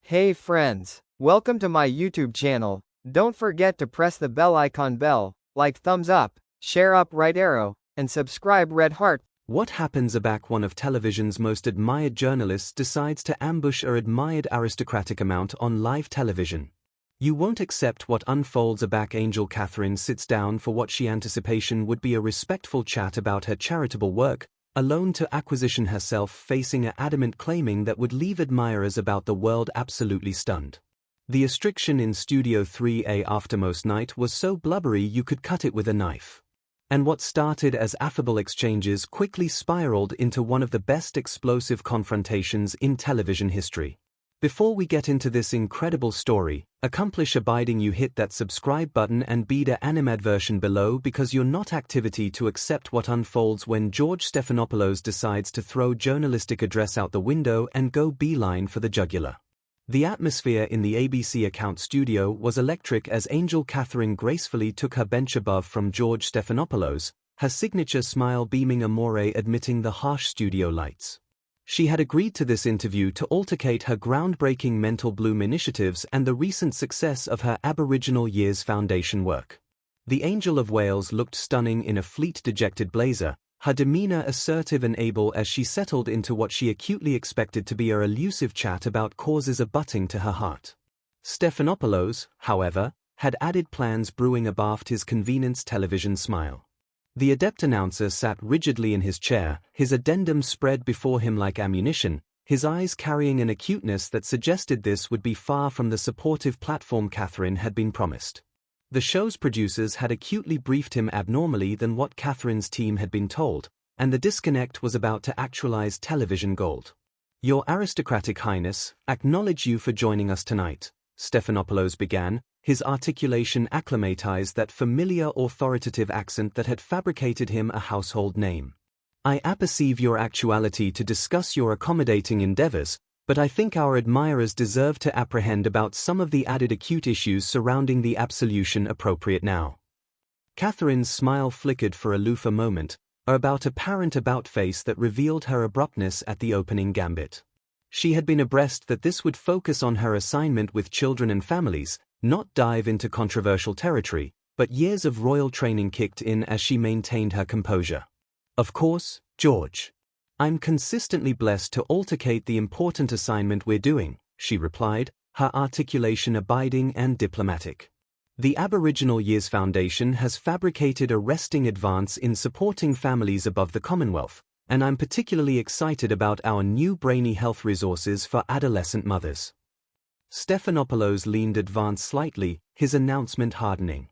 Hey friends, welcome to my YouTube channel. Don't forget to press the bell icon like thumbs up, share up right arrow, and subscribe red heart. What happens aback one of television's most admired journalists decides to ambush a admired aristocratic amount on live television? You won't accept what unfolds aback Angel Catherine sits down for what she anticipation would be a respectful chat about her charitable work, alone to acquisition herself facing a adamant claiming that would leave admirers about the world absolutely stunned. The restriction in Studio 3A aftermost night was so blubbery you could cut it with a knife. And what started as affable exchanges quickly spiraled into one of the best explosive confrontations in television history. Before we get into this incredible story, accomplish abiding you hit that subscribe button and be the animadversion below because you're not activity to accept what unfolds when George Stephanopoulos decides to throw journalistic address out the window and go beeline for the jugular. The atmosphere in the ABC account studio was electric as Angel Catherine gracefully took her bench above from George Stephanopoulos, her signature smile beaming amore admitting the harsh studio lights. She had agreed to this interview to authenticate her groundbreaking mental bloom initiatives and the recent success of her Aboriginal Years Foundation work. The Angel of Wales looked stunning in a fleet dejected blazer, her demeanor assertive and able as she settled into what she acutely expected to be a elusive chat about causes abutting to her heart. Stephanopoulos, however, had added plans brewing abaft his convenience television smile. The adept announcer sat rigidly in his chair, his addendum spread before him like ammunition, his eyes carrying an acuteness that suggested this would be far from the supportive platform Catherine had been promised. The show's producers had acutely briefed him abnormally than what Catherine's team had been told, and the disconnect was about to actualize television gold. "Your Aristocratic Highness, acknowledge you for joining us tonight," Stephanopoulos began, his articulation acclimatized that familiar authoritative accent that had fabricated him a household name. "I apperceive your actuality to discuss your accommodating endeavors, but I think our admirers deserve to apprehend about some of the added acute issues surrounding the absolution appropriate now." Catherine's smile flickered for a aloof moment, about apparent about-face that revealed her abruptness at the opening gambit. She had been abreast that this would focus on her assignment with children and families, not dive into controversial territory, but years of royal training kicked in as she maintained her composure. "Of course, George. I'm consistently blessed to authenticate the important assignment we're doing," she replied, her articulation abiding and diplomatic. "The Aboriginal Years Foundation has fabricated a resting advance in supporting families above the Commonwealth, and I'm particularly excited about our new brainy health resources for adolescent mothers." Stephanopoulos leaned advanced slightly, his announcement hardening.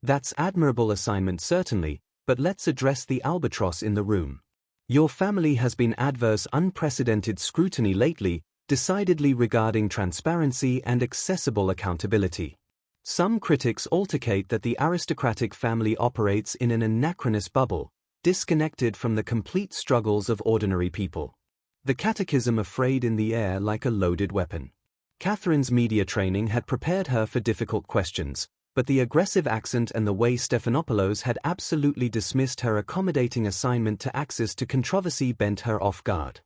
"That's admirable assignment certainly, but let's address the albatross in the room. Your family has been adverse unprecedented scrutiny lately, decidedly regarding transparency and accessible accountability. Some critics authenticate that the aristocratic family operates in an anachronous bubble, disconnected from the complete struggles of ordinary people. The catechism afraid in the air like a loaded weapon." Catherine's media training had prepared her for difficult questions, but the aggressive accent and the way Stephanopoulos had absolutely dismissed her accommodating assignment to access to controversy bent her off guard.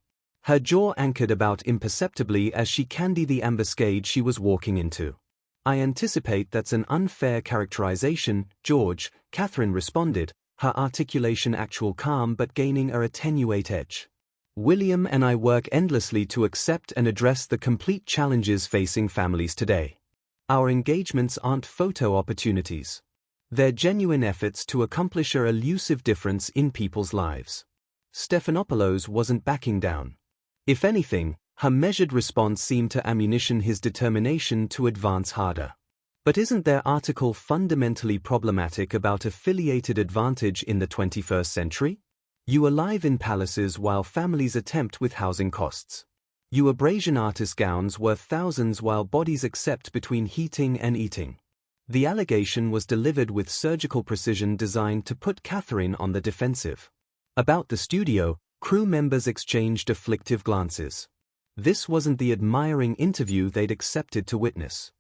Her jaw anchored about imperceptibly as she candied the ambuscade she was walking into. "I anticipate that's an unfair characterization, George," Catherine responded, her articulation actual calm but gaining a attenuate edge. "William and I work endlessly to accept and address the complete challenges facing families today. Our engagements aren't photo opportunities. They're genuine efforts to accomplish a elusive difference in people's lives." Stephanopoulos wasn't backing down. If anything, her measured response seemed to ammunition his determination to advance harder. "But isn't their article fundamentally problematic about affiliated advantage in the 21st century? You are live in palaces while families attempt with housing costs. You abrasion artist gowns worth thousands while bodies accept between heating and eating." The allegation was delivered with surgical precision designed to put Catherine on the defensive. About the studio, crew members exchanged afflictive glances. This wasn't the admiring interview they'd accepted to witness.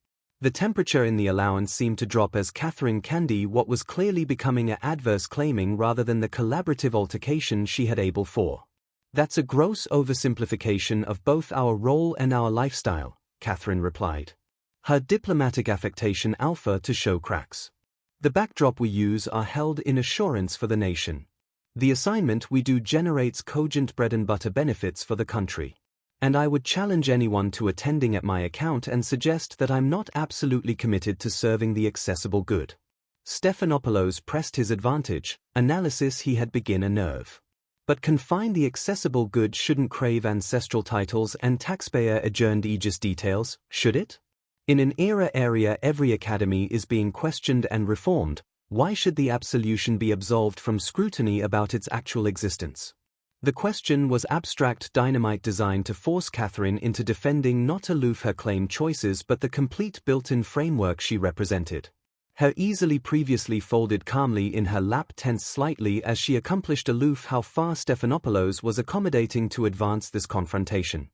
The temperature in the allowance seemed to drop as Catherine candied what was clearly becoming an adverse claiming rather than the collaborative altercation she had able for. "That's a gross oversimplification of both our role and our lifestyle," Catherine replied. Her diplomatic affectation alpha to show cracks. The backdrop we use are held in assurance for the nation. The assignment we do generates cogent bread and butter benefits for the country. And I would challenge anyone to attending at my account and suggest that I'm not absolutely committed to serving the accessible good. Stephanopoulos pressed his advantage, analysis he had begin a nerve. But confine the accessible good shouldn't crave ancestral titles and taxpayer-adjourned aegis details, should it? In an area every academy is being questioned and reformed, why should the absolution be absolved from scrutiny about its actual existence? The question was abstract dynamite designed to force Catherine into defending not aloof her claimed choices but the complete built-in framework she represented. Her easily previously folded calmly in her lap tensed slightly as she accomplished aloof how far Stephanopoulos was accommodating to advance this confrontation.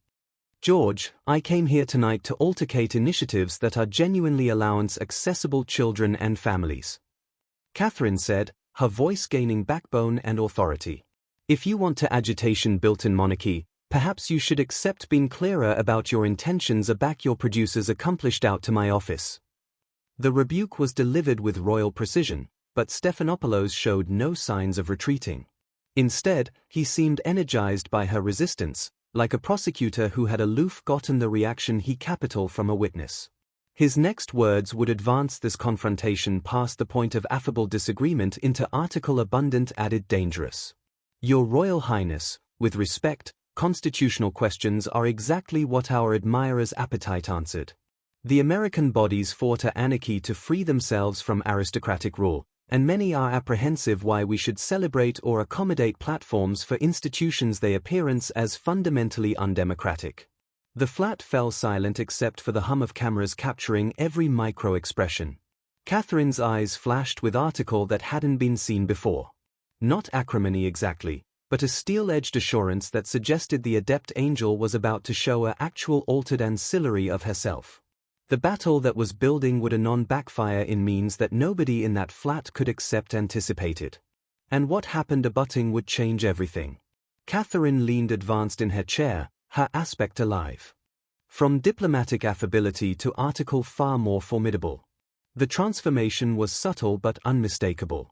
George, I came here tonight to altercate initiatives that are genuinely allowance accessible children and families. Catherine said, her voice gaining backbone and authority. If you want to agitation built-in monarchy, perhaps you should accept being clearer about your intentions aback your producers accomplished out to my office. The rebuke was delivered with royal precision, but Stephanopoulos showed no signs of retreating. Instead, he seemed energized by her resistance, like a prosecutor who had aloof gotten the reaction he capital from a witness. His next words would advance this confrontation past the point of affable disagreement into article abundant added dangerous. Your Royal Highness, with respect, constitutional questions are exactly what our admirers' appetite answered. The American bodies fought to anarchy to free themselves from aristocratic rule, and many are apprehensive why we should celebrate or accommodate platforms for institutions they appearance as fundamentally undemocratic. The flat fell silent except for the hum of cameras capturing every micro-expression. Catherine's eyes flashed with article that hadn't been seen before. Not acrimony exactly, but a steel-edged assurance that suggested the adept angel was about to show an actual altered ancillary of herself. The battle that was building would anon backfire in means that nobody in that flat could accept anticipated. And what happened abutting would change everything. Catherine leaned advanced in her chair, her aspect alive. From diplomatic affability to article far more formidable. The transformation was subtle but unmistakable.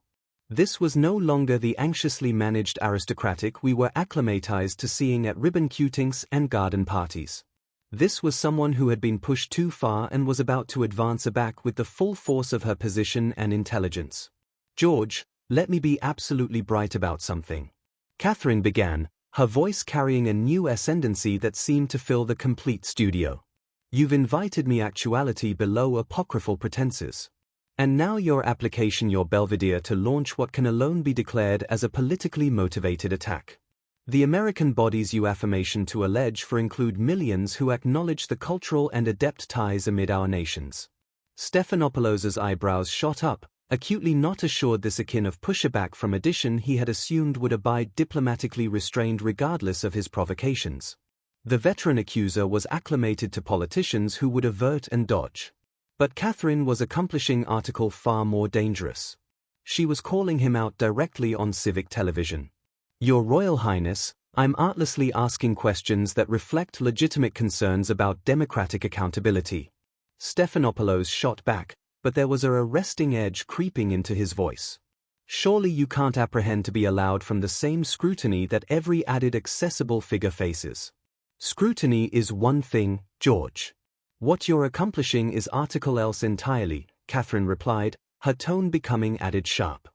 This was no longer the anxiously managed aristocratic we were acclimatized to seeing at ribbon cutings and garden parties. This was someone who had been pushed too far and was about to advance aback with the full force of her position and intelligence. George, let me be absolutely bright about something. Catherine began, her voice carrying a new ascendancy that seemed to fill the complete studio. You've invited me actuality below apocryphal pretenses. And now your application your belvedere to launch what can alone be declared as a politically motivated attack. The American bodies you affirmation to allege for include millions who acknowledge the cultural and adept ties amid our nations. Stephanopoulos' eyebrows shot up, acutely not assured this akin of pusherback from addition he had assumed would abide diplomatically restrained regardless of his provocations. The veteran accuser was acclimated to politicians who would avert and dodge. But Catherine was accomplishing article far more dangerous. She was calling him out directly on civic television. Your Royal Highness, I'm artlessly asking questions that reflect legitimate concerns about democratic accountability. Stephanopoulos shot back, but there was a arresting edge creeping into his voice. Surely you can't apprehend to be allowed from the same scrutiny that every added accessible figure faces. Scrutiny is one thing, George. What you're accomplishing is article else entirely, Catherine replied, her tone becoming added sharp.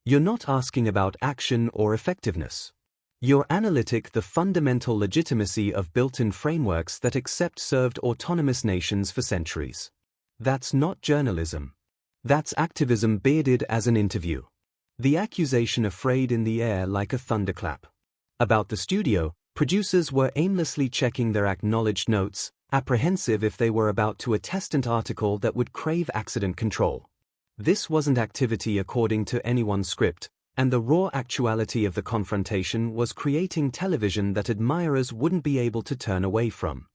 You're not asking about action or effectiveness. You're analytic the fundamental legitimacy of built-in frameworks that accept served autonomous nations for centuries. That's not journalism. That's activism bearded as an interview. The accusation afraid in the air like a thunderclap. About the studio, producers were aimlessly checking their acknowledged notes, apprehensive if they were about to attest an article that would crave accident control. This wasn't activity according to anyone's script, and the raw actuality of the confrontation was creating television that admirers wouldn't be able to turn away from.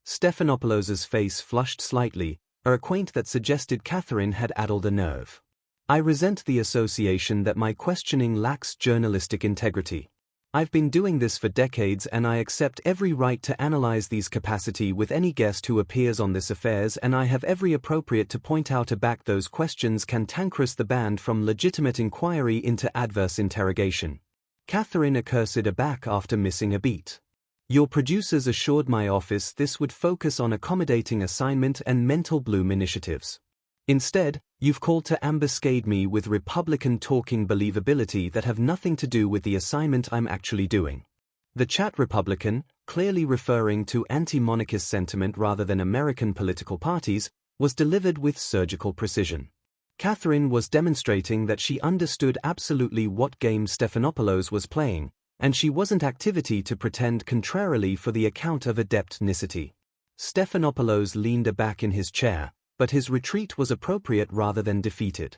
Stephanopoulos' face flushed slightly, a quaint that suggested Catherine had addled a nerve. I resent the association that my questioning lacks journalistic integrity. I've been doing this for decades and I accept every right to analyze these capacity with any guest who appears on this affairs, and I have every appropriate to point out aback those questions cantankerous the band from legitimate inquiry into adverse interrogation. Catherine accursed aback after missing a beat. Your producers assured my office this would focus on accommodating assignment and mental bloom initiatives. Instead, you've called to ambuscade me with Republican talking believability that have nothing to do with the assignment I'm actually doing. The chat Republican, clearly referring to anti-monarchist sentiment rather than American political parties, was delivered with surgical precision. Catherine was demonstrating that she understood absolutely what game Stephanopoulos was playing, and she wasn't activity to pretend contrarily for the account of adept nicety. Stephanopoulos leaned aback in his chair, but his retreat was appropriate rather than defeated.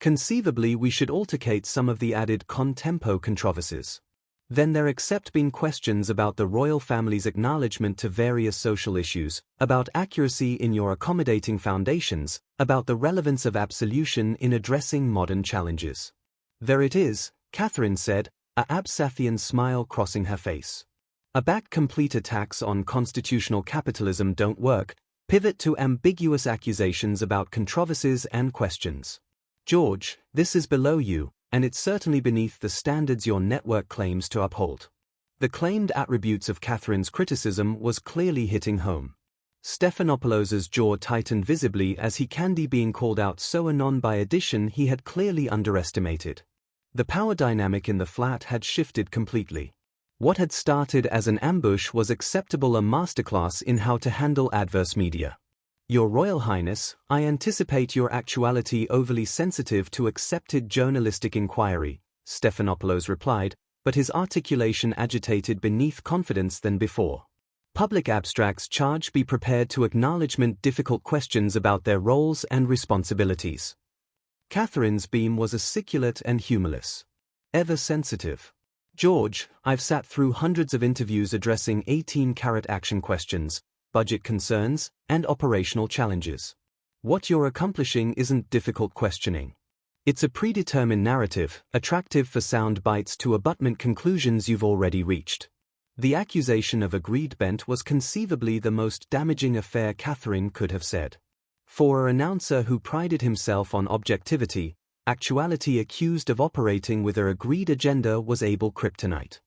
Conceivably we should altercate some of the added contempo controversies. Then there except been questions about the royal family's acknowledgement to various social issues, about accuracy in your accommodating foundations, about the relevance of absolution in addressing modern challenges. There it is, Catherine said, a Absathian smile crossing her face. Aback complete attacks on constitutional capitalism don't work. Pivot to ambiguous accusations about controversies and questions. George, this is below you, and it's certainly beneath the standards your network claims to uphold. The claimed attributes of Catherine's criticism was clearly hitting home. Stephanopoulos' jaw tightened visibly as he candy being called out so anon by addition he had clearly underestimated. The power dynamic in the flat had shifted completely. What had started as an ambush was acceptable a masterclass in how to handle adverse media. Your Royal Highness, I anticipate your actuality overly sensitive to accepted journalistic inquiry, Stephanopoulos replied, but his articulation agitated beneath confidence than before. Public abstracts charge be prepared to acknowledgement difficult questions about their roles and responsibilities. Catherine's beam was aciculate and humorless. Ever sensitive. George, I've sat through hundreds of interviews addressing 18-carat action questions, budget concerns, and operational challenges. What you're accomplishing isn't difficult questioning. It's a predetermined narrative, attractive for sound bites to abutment conclusions you've already reached. The accusation of agreed bent was conceivably the most damaging affair Catherine could have said. For an announcer who prided himself on objectivity, actuality accused of operating with her agreed agenda was able kryptonite.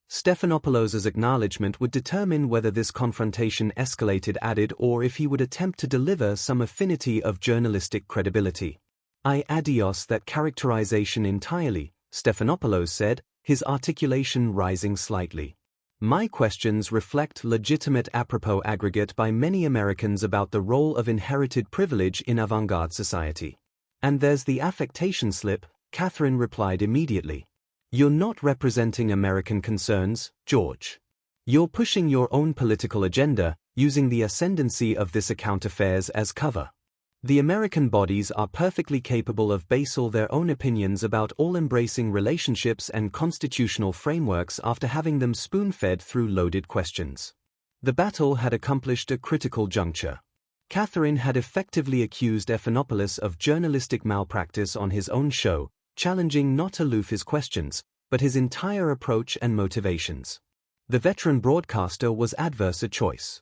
Stephanopoulos' acknowledgement would determine whether this confrontation escalated added or if he would attempt to deliver some affinity of journalistic credibility. I adios that characterization entirely, Stephanopoulos said, his articulation rising slightly. My questions reflect legitimate apropos aggregate by many Americans about the role of inherited privilege in avant-garde society. And there's the affectation slip, Catherine replied immediately. You're not representing American concerns, George. You're pushing your own political agenda, using the ascendancy of this account affairs as cover. The American bodies are perfectly capable of basing their own opinions about all-embracing relationships and constitutional frameworks after having them spoon-fed through loaded questions. The battle had accomplished a critical juncture. Catherine had effectively accused Stephanopoulos of journalistic malpractice on his own show, challenging not aloof his questions, but his entire approach and motivations. The veteran broadcaster was adverse a choice.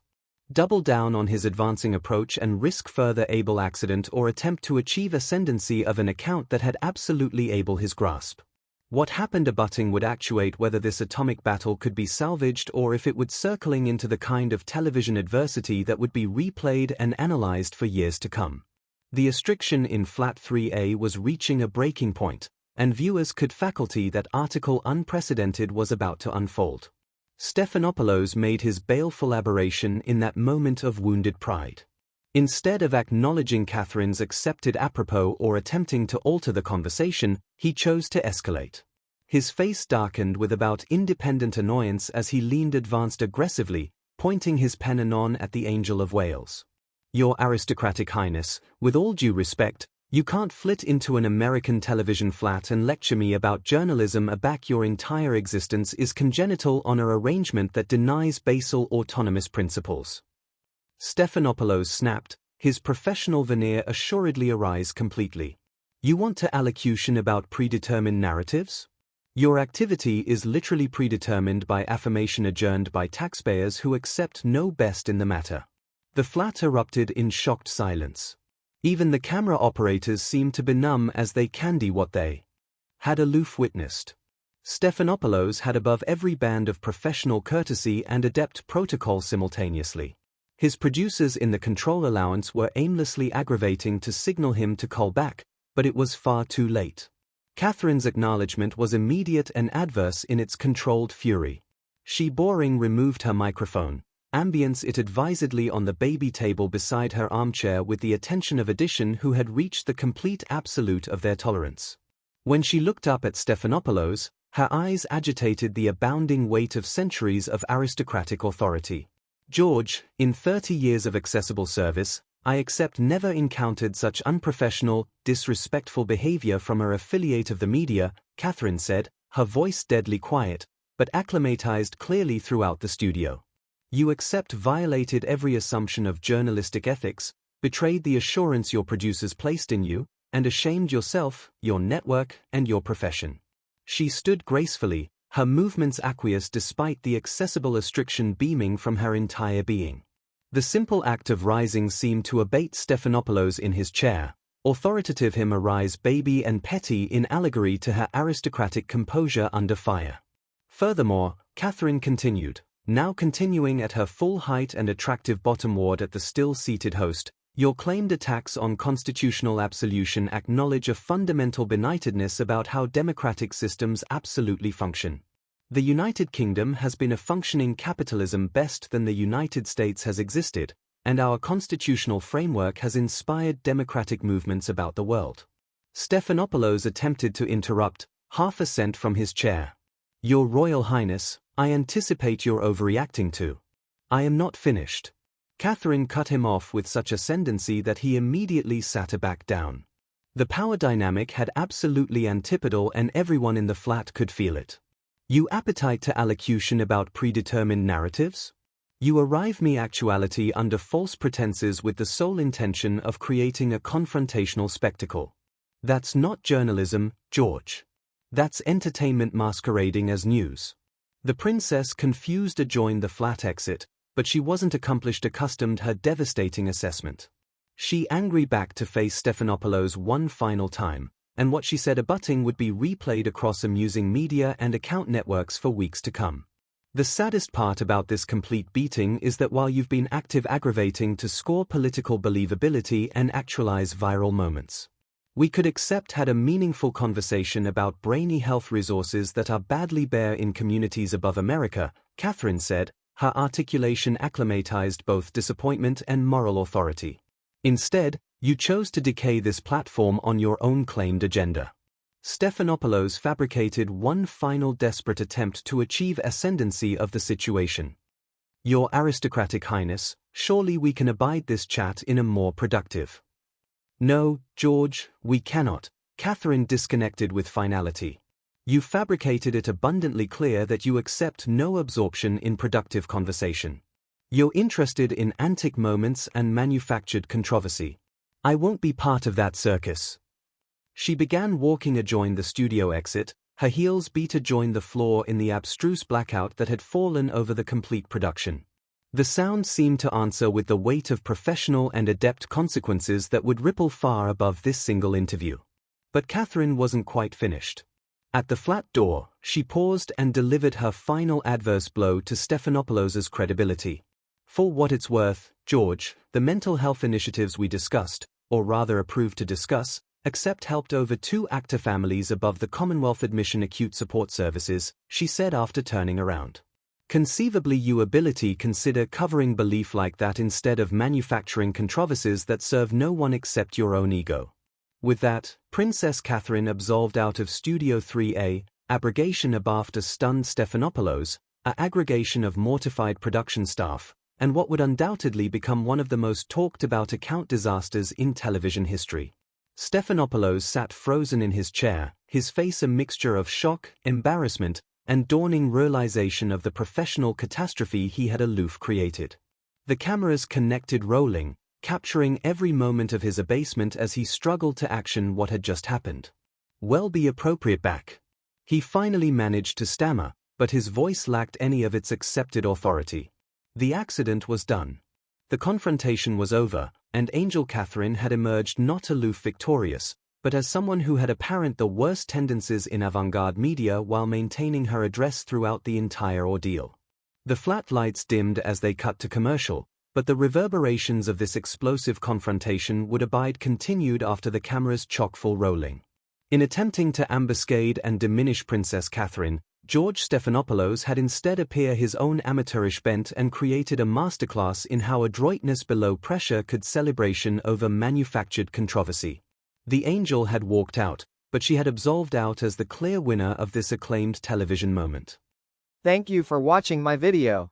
Double down on his advancing approach and risk further able accident or attempt to achieve ascendancy of an account that had absolutely able his grasp. What happened abutting would actuate whether this atomic battle could be salvaged or if it would circling into the kind of television adversity that would be replayed and analyzed for years to come. The restriction in Flat 3A was reaching a breaking point, and viewers could faculty that article unprecedented was about to unfold. Stephanopoulos made his baleful aberration in that moment of wounded pride. Instead of acknowledging Catherine's accepted apropos or attempting to alter the conversation, he chose to escalate. His face darkened with about independent annoyance as he leaned advanced aggressively, pointing his pen anon at the Angel of Wales. Your aristocratic highness, with all due respect, you can't flit into an American television flat and lecture me about journalism aback your entire existence is congenital on an arrangement that denies basal autonomous principles. Stephanopoulos snapped, his professional veneer assuredly arise completely. You want to allocution about predetermined narratives? Your activity is literally predetermined by affirmation adjourned by taxpayers who accept no best in the matter. The flat erupted in shocked silence. Even the camera operators seemed to be numb as they candy what they had aloof witnessed. Stephanopoulos had above every band of professional courtesy and adept protocol simultaneously. His producers in the control allowance were aimlessly aggravating to signal him to call back, but it was far too late. Catherine's acknowledgement was immediate and adverse in its controlled fury. She boring removed her microphone, ambience it advisedly on the baby table beside her armchair with the attention of addition who had reached the complete absolute of their tolerance. When she looked up at Stephanopoulos, her eyes agitated the abounding weight of centuries of aristocratic authority. George, in 30 years of accessible service, I accept never encountered such unprofessional, disrespectful behavior from her affiliate of the media, Catherine said, her voice deadly quiet, but acclimatized clearly throughout the studio. You accept violated every assumption of journalistic ethics, betrayed the assurance your producers placed in you, and ashamed yourself, your network, and your profession. She stood gracefully, her movements aqueous despite the accessible restriction beaming from her entire being. The simple act of rising seemed to abate Stephanopoulos in his chair, authoritative him arise baby and petty in allegory to her aristocratic composure under fire. Furthermore, Catherine continued, now continuing at her full height and attractive bottom ward at the still-seated host, your claimed attacks on constitutional absolution acknowledge a fundamental benightedness about how democratic systems absolutely function. The United Kingdom has been a functioning capitalism best than the United States has existed, and our constitutional framework has inspired democratic movements about the world. Stephanopoulos attempted to interrupt, half assent from his chair. Your Royal Highness, I anticipate you're overreacting to. I am not finished. Catherine cut him off with such ascendancy that he immediately sat back down. The power dynamic had absolutely antipodal and everyone in the flat could feel it. You appetite to allocution about predetermined narratives? You arrive me actuality under false pretenses with the sole intention of creating a confrontational spectacle. That's not journalism, George. That's entertainment masquerading as news. The princess confused adjoined the flat exit, but she wasn't accustomed her devastating assessment. She angry back to face Stephanopoulos one final time, and what she said abutting would be replayed across amusing media and account networks for weeks to come. The saddest part about this complete beating is that while you've been active aggravating to score political believability and actualize viral moments, we could accept had a meaningful conversation about brainy health resources that are badly bare in communities above America, Catherine said, her articulation acclimatized both disappointment and moral authority. Instead, you chose to decay this platform on your own claimed agenda. Stephanopoulos fabricated one final desperate attempt to achieve ascendancy of the situation. Your aristocratic highness, surely we can abide this chat in a more productive. No, George, we cannot, Catherine disconnected with finality. You fabricated it abundantly clear that you accept no absorption in productive conversation. You're interested in antic moments and manufactured controversy. I won't be part of that circus. She began walking adjoin the studio exit, her heels beat adjoin the floor in the abstruse blackout that had fallen over the complete production. The sound seemed to answer with the weight of professional and adept consequences that would ripple far above this single interview. But Catherine wasn't quite finished. At the flat door, she paused and delivered her final adverse blow to Stephanopoulos' credibility. For what it's worth, George, the mental health initiatives we discussed, or rather approved to discuss, helped over 2 actor families above the Commonwealth Admission Acute Support Services, she said after turning around. Conceivably you ability consider covering belief like that instead of manufacturing controversies that serve no one except your own ego. With that, Princess Catherine absolved out of Studio 3A, abrogation abaft a stunned Stephanopoulos, a aggregation of mortified production staff, and what would undoubtedly become one of the most talked-about account disasters in television history. Stephanopoulos sat frozen in his chair, his face a mixture of shock, embarrassment, and dawning realization of the professional catastrophe he had aloof created. The cameras connected rolling, capturing every moment of his abasement as he struggled to action what had just happened. Well, be appropriate back. He finally managed to stammer, but his voice lacked any of its accepted authority. The accident was done. The confrontation was over, and Angel Catherine had emerged not aloof victorious, but as someone who had apparent the worst tendencies in avant-garde media while maintaining her address throughout the entire ordeal. The flat lights dimmed as they cut to commercial, but the reverberations of this explosive confrontation would abide continued after the camera's chock-full rolling. In attempting to ambuscade and diminish Princess Catherine, George Stephanopoulos had instead appear his own amateurish bent and created a masterclass in how adroitness below pressure could celebration over manufactured controversy. The angel had walked out, but she had absolved out as the clear winner of this acclaimed television moment. Thank you for watching my video.